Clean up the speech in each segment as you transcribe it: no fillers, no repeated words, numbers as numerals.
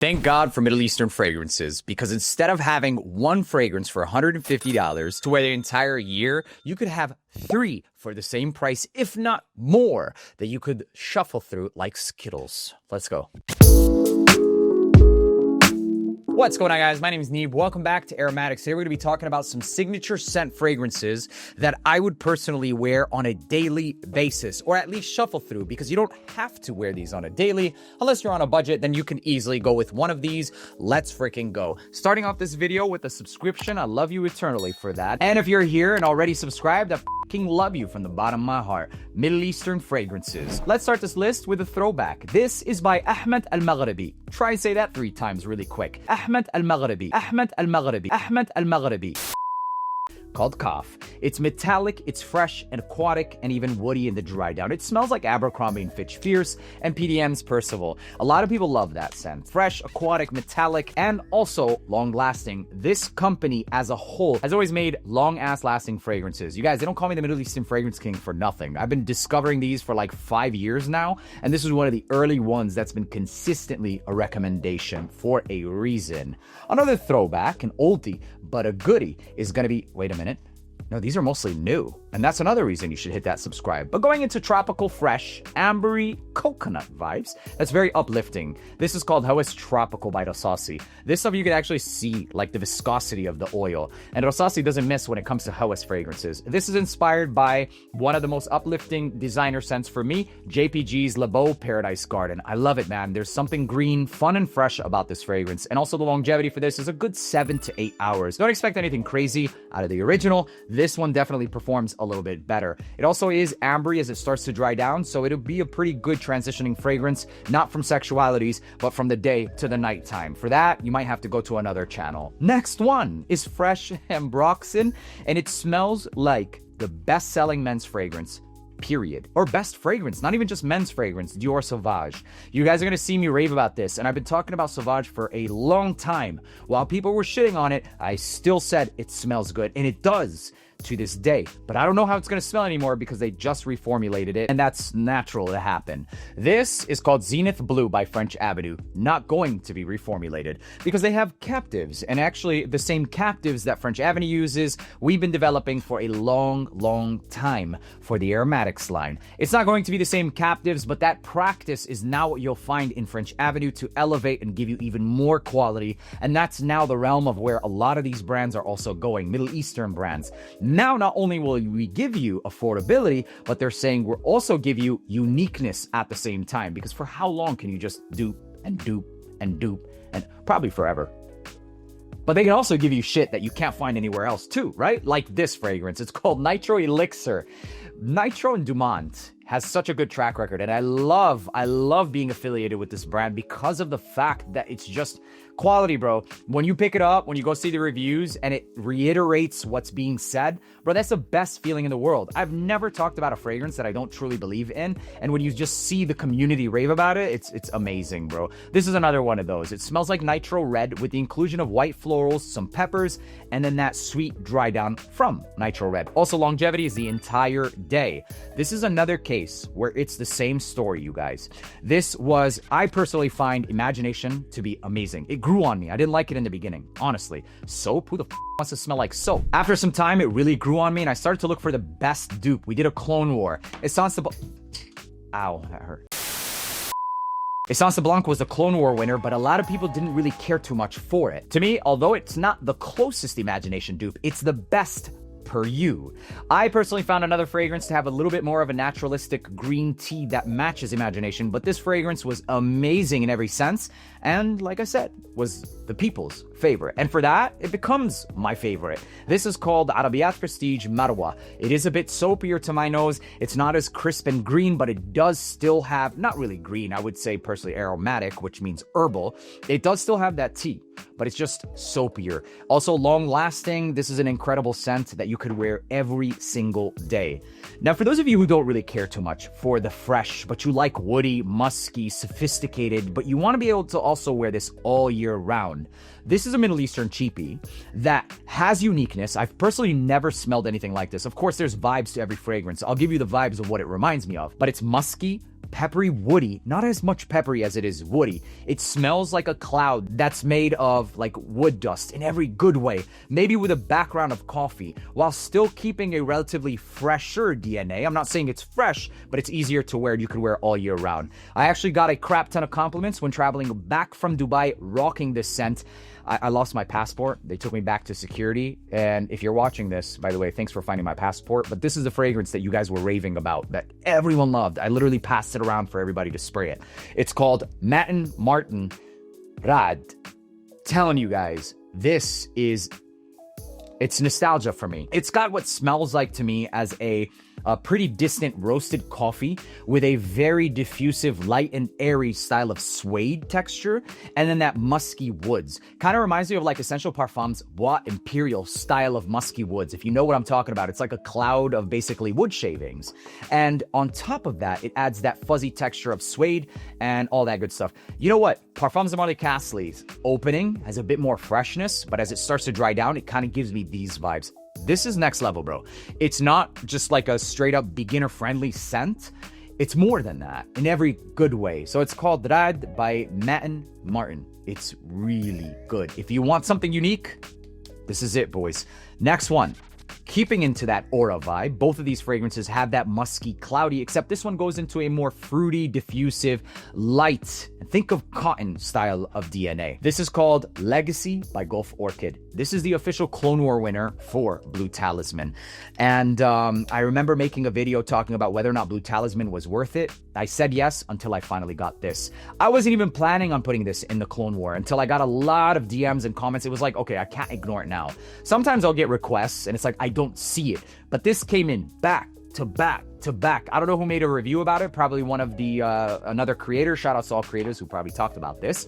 Thank God for Middle Eastern fragrances, because instead of having one fragrance for $150 to wear the entire year, you could have 3 for the same price, if not more, that you could shuffle through like Skittles. Let's go. What's going on, guys? My name is Neeb. Welcome back to Aromatics. Today we're going to be talking about some signature scent fragrances that I would personally wear on a daily basis, or at least shuffle through, because you don't have to wear these on a daily. Unless you're on a budget, then you can easily go with one of these. Let's freaking go. Starting off this video with a subscription. I love you eternally for that. And if you're here and already subscribed, I love you from the bottom of my heart. Middle Eastern fragrances. Let's start this list with a throwback. This is by Ahmed Maghribi. Try and say that 3 times really quick. Ahmed Maghribi. Ahmed Maghribi. Ahmed Maghribi. Called Kaaf. It's metallic, it's fresh and aquatic, and even woody in the dry down. It smells like Abercrombie & Fitch Fierce and PDM's Percival. A lot of people love that scent. Fresh, aquatic, metallic, and also long-lasting. This company as a whole has always made long-ass lasting fragrances. You guys, they don't call me the Middle Eastern Fragrance King for nothing. I've been discovering these for like 5 years now, and this is one of the early ones that's been consistently a recommendation for a reason. Another throwback, an oldie, but a goodie, is gonna be, wait a minute. No, these are mostly new, and that's another reason you should hit that subscribe. But going into tropical, fresh, ambery, coconut vibes, that's very uplifting. This is called Hawas Tropical by Rasasi. This stuff you can actually see like the viscosity of the oil, and Rasasi doesn't miss when it comes to Hawas fragrances. This is inspired by one of the most uplifting designer scents for me, JPG's Le Beau Paradise Garden. I love it, man. There's something green, fun, and fresh about this fragrance, and also the longevity for this is a good 7 to 8 hours. Don't expect anything crazy out of the original. This one definitely performs a little bit better. It also is ambery as it starts to dry down, so it'll be a pretty good transitioning fragrance, not from sexualities, but from the day to the nighttime. For that, you might have to go to another channel. Next one is Fresh Ambroxan, and it smells like the best-selling men's fragrance, period. Or best fragrance, not even just men's fragrance, Dior Sauvage. You guys are gonna see me rave about this, and I've been talking about Sauvage for a long time. While people were shitting on it, I still said it smells good, and it does to this day. But I don't know how it's gonna smell anymore because they just reformulated it, and that's natural to happen. This is called Zenith Blue by French Avenue. Not going to be reformulated because they have captives, and actually the same captives that French Avenue uses, we've been developing for a long time for the Aromatics line. It's not going to be the same captives, but that practice is now what you'll find in French Avenue to elevate and give you even more quality, and that's now the realm of where a lot of these brands are also going, Middle Eastern brands. Now, not only will we give you affordability, but they're saying we'll also give you uniqueness at the same time. Because for how long can you just dupe and dupe and dupe, and probably forever? But they can also give you shit that you can't find anywhere else too, right? Like this fragrance. It's called Nitro Elixir. Nitro and Dumont has such a good track record, and I love being affiliated with this brand because of the fact that it's just quality, bro. When you pick it up, when you go see the reviews and it reiterates what's being said, bro, that's the best feeling in the world. I've never talked about a fragrance that I don't truly believe in, and when you just see the community rave about it, it's amazing, bro. This is another one of those. It smells like Nitro Red with the inclusion of white florals, some peppers, and then that sweet dry down from Nitro Red. Also, longevity is the entire day. This is another case where it's the same story, you guys. This was, I personally find Imagination to be amazing. It grew on me. I didn't like it in the beginning, honestly. Soap? Who the wants to smell like soap? After some time, it really grew on me, and I started to look for the best dupe. We did a clone war. Essence de Ow, that hurt. Essence de Blanc was the Clone War winner, but a lot of people didn't really care too much for it. To me, although it's not the closest Imagination dupe, it's the best per you. I personally found another fragrance to have a little bit more of a naturalistic green tea that matches Imagination, but this fragrance was amazing in every sense, and like I said, was the people's favorite. And for that, it becomes my favorite. This is called Arabiat Prestige Marwa. It is a bit soapier to my nose. It's not as crisp and green, but it does still have, not really green, I would say personally aromatic, which means herbal. It does still have that tea, but it's just soapier. Also long lasting. This is an incredible scent that you could wear every single day. Now, for those of you who don't really care too much for the fresh, but you like woody, musky, sophisticated, but you want to be able to also wear this all year round, this is a Middle Eastern cheapie that has uniqueness. I've personally never smelled anything like this. Of course, there's vibes to every fragrance. I'll give you the vibes of what it reminds me of, but it's musky, peppery woody, not as much peppery as it is woody. It smells like a cloud that's made of like wood dust in every good way, maybe with a background of coffee, while still keeping a relatively fresher DNA. I'm not saying it's fresh, but it's easier to wear. You can wear all year round. I actually got a crap ton of compliments when traveling back from Dubai rocking this scent. I lost my passport. They took me back to security. And if you're watching this, by the way, thanks for finding my passport. But this is the fragrance that you guys were raving about, that everyone loved. I literally passed it around for everybody to spray it. It's called Matin Martin Rad. Telling you guys, it's nostalgia for me. It's got what smells like to me as a pretty distant roasted coffee with a very diffusive, light and airy style of suede texture, and then that musky woods. Kind of reminds me of like Essential Parfums Bois Imperial style of musky woods. If you know what I'm talking about, it's like a cloud of basically wood shavings. And on top of that, it adds that fuzzy texture of suede and all that good stuff. You know what? Parfums Marwa opening has a bit more freshness, but as it starts to dry down, it kind of gives me these vibes. This is next level, bro. It's not just like a straight up beginner friendly scent. It's more than that in every good way. So it's called Rad by Matin Martin. It's really good. If you want something unique, this is it, boys. Next one. Keeping into that aura vibe, both of these fragrances have that musky, cloudy, except this one goes into a more fruity, diffusive, light, think of cotton style of DNA. This is called Legacy by Gulf Orchid. This is the official Clone War winner for Blue Talisman. And I remember making a video talking about whether or not Blue Talisman was worth it. I said yes until I finally got this. I wasn't even planning on putting this in the Clone War until I got a lot of DMs and comments. It was like, okay, I can't ignore it now. Sometimes I'll get requests and it's like, I don't see it. But this came in back to back to back. I don't know who made a review about it. Probably one of the, another creator. Shout out to all creators who probably talked about this.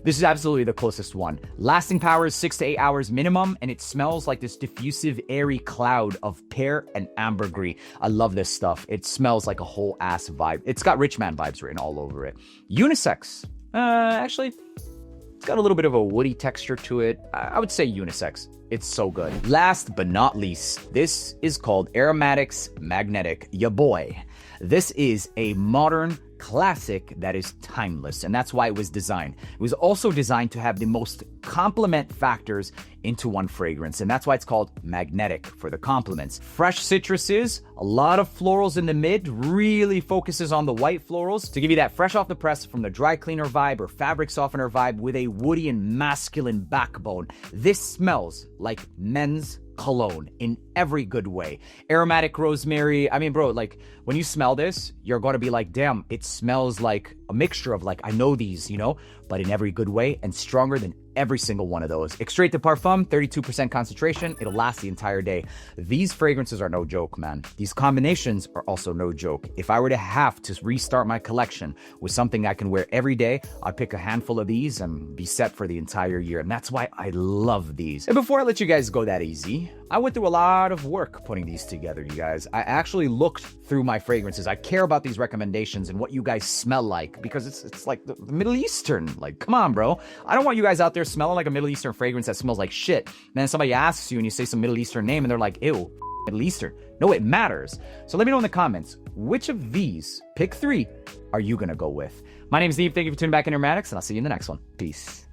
This is absolutely the closest one. Lasting power is 6 to 8 hours minimum, and it smells like this diffusive, airy cloud of pear and ambergris. I love this stuff. It smells like a whole ass vibe. It's got rich man vibes written all over it. Unisex. Actually, it's got a little bit of a woody texture to it. I would say unisex. It's so good. Last but not least, this is called Aromatix Magnetiq, ya boy. This is a modern classic that is timeless, and that's why it was designed. It was also designed to have the most complement factors into one fragrance, and that's why it's called Magnetiq, for the complements. Fresh citruses, a lot of florals in the mid, really focuses on the white florals to give you that fresh off the press from the dry cleaner vibe or fabric softener vibe with a woody and masculine backbone. This smells like men's cologne in every good way. Aromatic rosemary. I mean, bro, like when you smell this, you're going to be like, damn, it smells like a mixture of like, I know these, you know, but in every good way and stronger than every single one of those. Extrait de Parfum, 32% concentration. It'll last the entire day. These fragrances are no joke, man. These combinations are also no joke. If I were to have to restart my collection with something I can wear every day, I'd pick a handful of these and be set for the entire year. And that's why I love these. And before I let you guys go that easy, I went through a lot of work putting these together, you guys. I actually looked through my fragrances. I care about these recommendations and what you guys smell like, because it's like the Middle Eastern. Like, come on, bro. I don't want you guys out there smelling like a Middle Eastern fragrance that smells like shit. And then somebody asks you and you say some Middle Eastern name and they're like, ew, Middle Eastern. No, it matters. So let me know in the comments, which of these, pick 3, are you gonna go with? My name is Neve. Thank you for tuning back in Aromatics, and I'll see you in the next one. Peace.